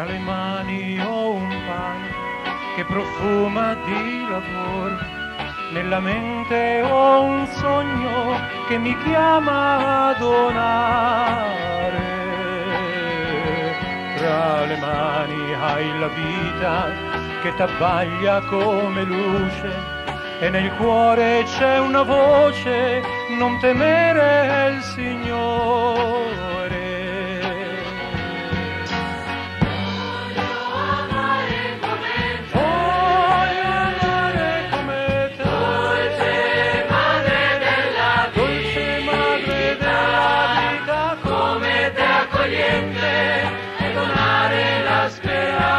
Tra le mani ho un pane che profuma di lavoro, nella mente ho un sogno che mi chiama a donare. Tra le mani hai la vita che t'abbaglia come luce e nel cuore c'è una voce, non temere è il Signore. E donare la speranza.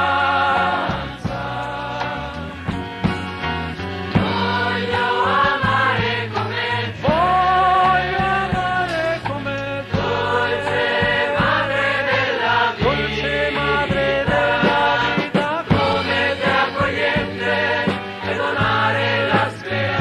Voglio amare come te, dolce madre della vita, come te accogliente e donare la speranza.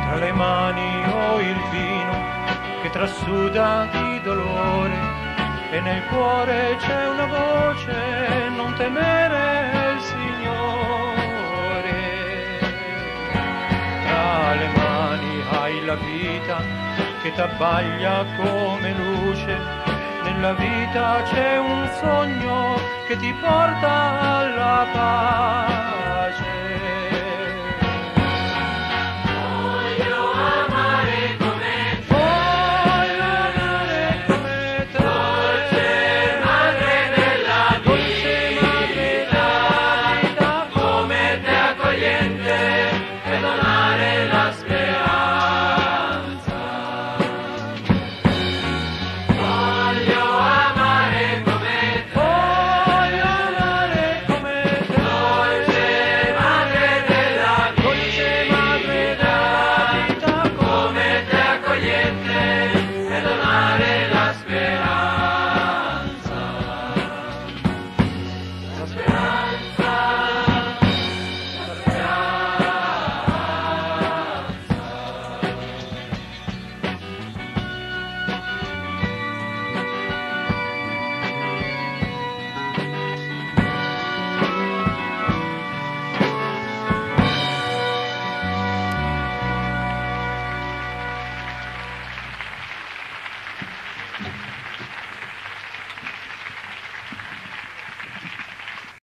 Tra le mani ho il vino che trasuda di dolore e nel cuore c'è una voce, non temere il Signore. Tra le mani hai la vita che t'abbaglia come luce, nella vita c'è un sogno che ti porta